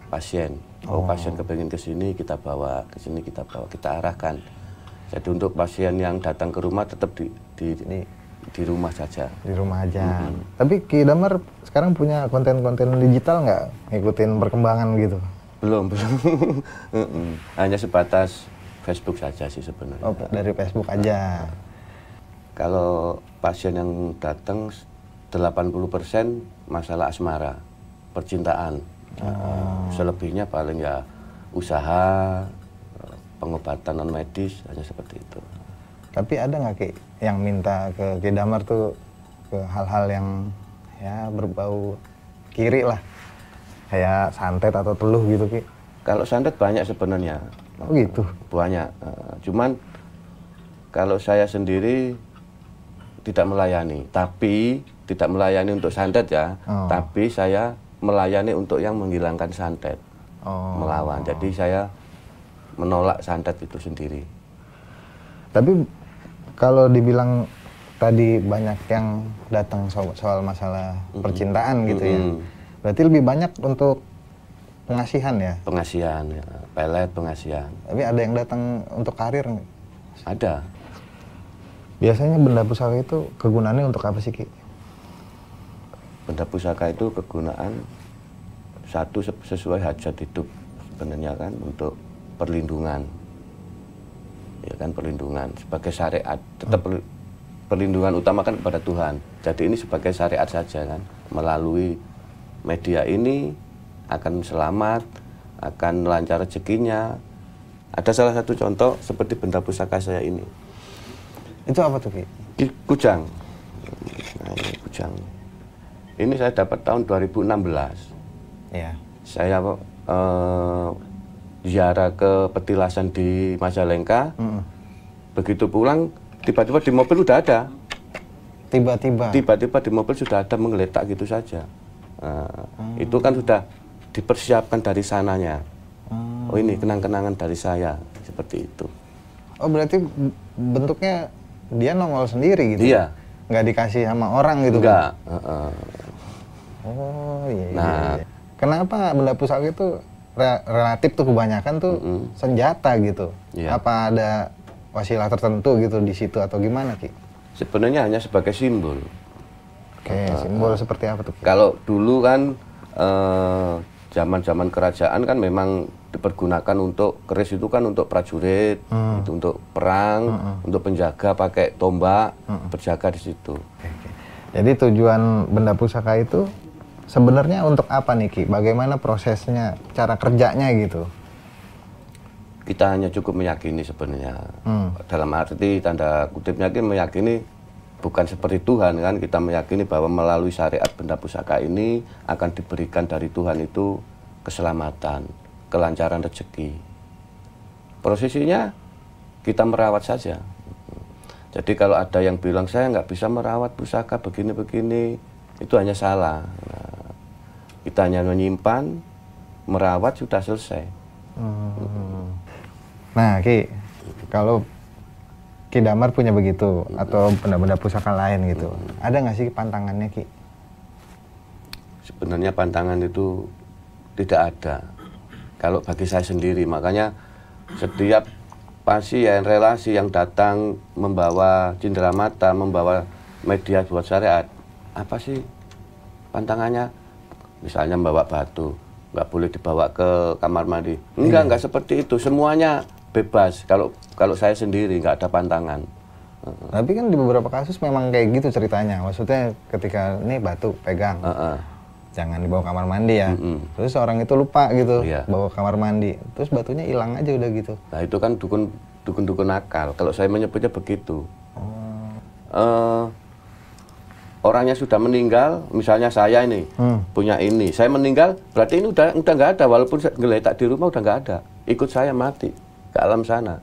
pasien. Oh, pasien kepengen ke sini, kita bawa ke sini, kita arahkan. Jadi untuk pasien yang datang ke rumah tetap di rumah saja. Di rumah aja. Tapi Ki Damar sekarang punya konten-konten digital nggak? Ngikutin perkembangan gitu? Belum. Hanya sebatas Facebook saja sih sebenarnya. Oh, dari Facebook aja. Kalau pasien yang datang 80% masalah asmara, percintaan. Selebihnya paling ya usaha, pengobatan non medis, hanya seperti itu. Tapi ada nggak Ki yang minta ke Ki Damar tuh ke hal-hal yang ya berbau kiri lah, kayak santet atau teluh gitu Ki? Kalau santet banyak sebenarnya. Oh gitu? Banyak. Cuman kalau saya sendiri tidak melayani, tapi tidak melayani untuk santet ya, tapi saya melayani untuk yang menghilangkan santet, melawan. Jadi saya menolak santet itu sendiri. Tapi kalau dibilang tadi banyak yang datang soal masalah percintaan gitu ya, berarti lebih banyak untuk pengasihan ya? Pengasihan, ya. Pelet pengasihan. Tapi ada yang datang untuk karir nggak? Ada. Biasanya benda pusaka itu kegunaannya untuk apa sih Ki? Benda pusaka itu kegunaan satu sesuai hajat hidup sebenarnya kan, untuk perlindungan, ya kan, perlindungan sebagai syariat. Tetap perlindungan utama kan kepada Tuhan. Jadi ini sebagai syariat saja kan, melalui media ini akan selamat, akan lancar rezekinya. Ada salah satu contoh seperti benda pusaka saya ini. Itu apa tuh Ki? Kujang. Nah, ini kujang. Ini saya dapat tahun 2016. Iya. Saya ziarah ke petilasan di Majalengka. Begitu pulang, tiba-tiba di mobil udah ada. Tiba-tiba di mobil sudah ada menggeletak gitu saja. Itu kan sudah dipersiapkan dari sananya. Oh ini kenang-kenangan dari saya, seperti itu. Oh berarti bentuknya dia nongol sendiri gitu? Iya. Nggak dikasih sama orang gitu? Enggak. Oh iya. Nah, iya. Kenapa benda pusaka itu relatif tuh kebanyakan tuh senjata gitu? Iya. Apa ada wasilah tertentu gitu di situ atau gimana Ki? Sebenarnya hanya sebagai simbol. Oke, simbol seperti apa tuh Ki? Kalau dulu kan zaman-zaman kerajaan kan memang dipergunakan untuk keris itu kan untuk prajurit, itu untuk perang, untuk penjaga pakai tombak, berjaga di situ. Oke. Jadi tujuan benda pusaka itu sebenarnya untuk apa nih Ki? Bagaimana prosesnya, cara kerjanya gitu? Kita hanya cukup meyakini sebenarnya. Dalam arti tanda kutipnya meyakini, bukan seperti Tuhan kan, kita meyakini bahwa melalui syariat benda pusaka ini akan diberikan dari Tuhan itu keselamatan, kelancaran rezeki. Prosesinya kita merawat saja. Jadi kalau ada yang bilang saya nggak bisa merawat pusaka begini-begini, itu hanya salah. Nah, kita hanya menyimpan, merawat, sudah selesai. Nah Ki, kalau Ki Damar punya begitu atau benda-benda pusaka lain gitu, ada nggak sih pantangannya Ki? Sebenarnya pantangan itu tidak ada. Kalau bagi saya sendiri, makanya setiap pasien relasi yang datang membawa cindera mata, membawa media buat syariat, apa sih pantangannya? Misalnya membawa batu, nggak boleh dibawa ke kamar mandi. Enggak seperti itu. Semuanya bebas. Kalau saya sendiri nggak ada pantangan. Tapi kan di beberapa kasus memang kayak gitu ceritanya. Maksudnya ketika ini batu pegang, jangan dibawa kamar mandi ya. Terus orang itu lupa gitu, bawa kamar mandi. Terus batunya hilang aja udah gitu. Nah itu kan dukun nakal. Kalau saya menyebutnya begitu. Orangnya sudah meninggal, misalnya saya ini punya ini, saya meninggal, berarti ini udah nggak ada. Walaupun ngeletak di rumah udah nggak ada. Ikut saya mati ke alam sana.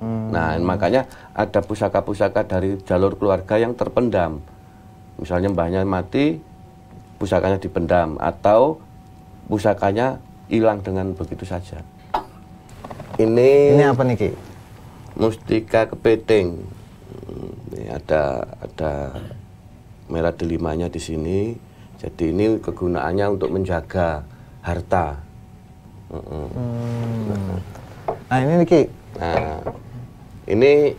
Nah makanya ada pusaka-pusaka dari jalur keluarga yang terpendam. Misalnya mbahnya mati, pusakanya dipendam, atau pusakanya hilang dengan begitu saja. Ini apa nih Ki? Mustika kepiting. Ini ada merah delimanya di sini. Jadi ini kegunaannya untuk menjaga harta. Nah ini Ki. Nah, ini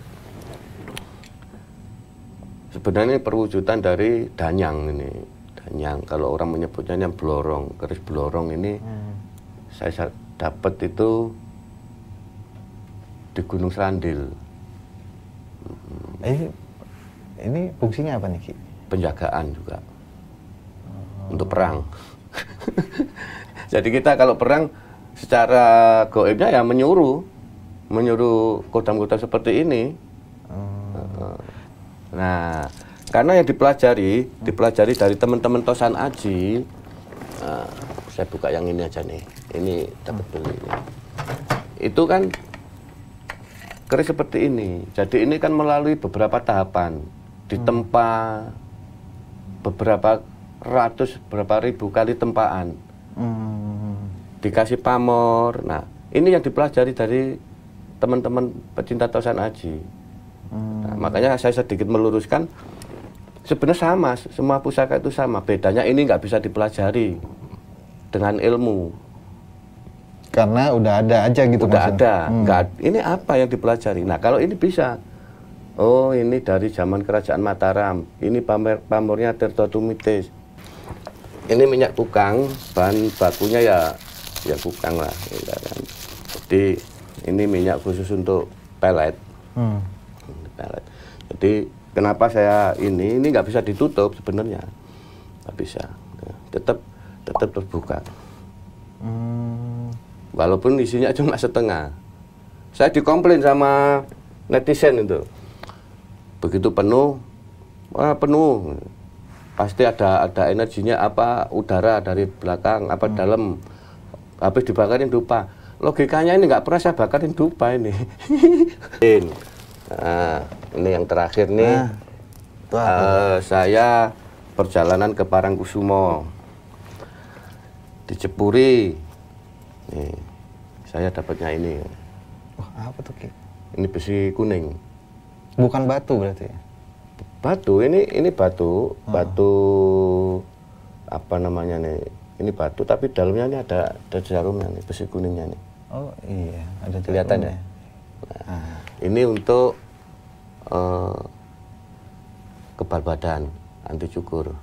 sebenarnya perwujudan dari danyang ini. Danyang, kalau orang menyebutnya yang blorong, keris blorong ini saya dapat itu di Gunung Serandil. Ini fungsinya apa nih Ki? Penjagaan juga. Untuk perang. Jadi kita kalau perang secara goibnya ya menyuruh kodam-kodam seperti ini. Nah, karena yang dipelajari dari teman-teman Tosan Aji. Saya buka yang ini aja nih. Ini dapat beli. Itu kan keris seperti ini. Jadi ini kan melalui beberapa tahapan, ditempa beberapa ribu kali tempaan, dikasih pamor. Nah, ini yang dipelajari dari teman-teman pecinta Tosan Aji. Nah, makanya saya sedikit meluruskan, sebenarnya sama, semua pusaka itu sama. Bedanya ini nggak bisa dipelajari dengan ilmu. Karena udah ada aja gitu. Udah ada. Ini apa yang dipelajari? Nah, kalau ini bisa. Oh, ini dari zaman kerajaan Mataram. Ini pamornya Tirta Tumitis. Ini minyak kukang, bahan bakunya ya kukang lah. Jadi ini minyak khusus untuk pelet. Pelet. Jadi kenapa saya ini nggak bisa ditutup sebenarnya, nggak bisa. Tetap terbuka. Walaupun isinya cuma setengah. Saya dikomplain sama netizen itu. Begitu penuh, penuh. Pasti ada energinya, apa udara dari belakang, apa dalam. Habis dibakarin dupa. Logikanya ini nggak pernah saya bakarin dupa ini. Nah, ini yang terakhir nih. Saya perjalanan ke Parangkusumo. Di Cepuri. Nih, saya dapatnya ini. Apa tuh Ki? Ini besi kuning. Bukan batu berarti ya? Batu, ini batu, batu apa namanya nih? Ini batu tapi dalamnya ini ada jarumnya nih, besi kuningnya nih. Oh iya, ada kelihatannya. Nah, ini untuk kebal badan, anti cukur.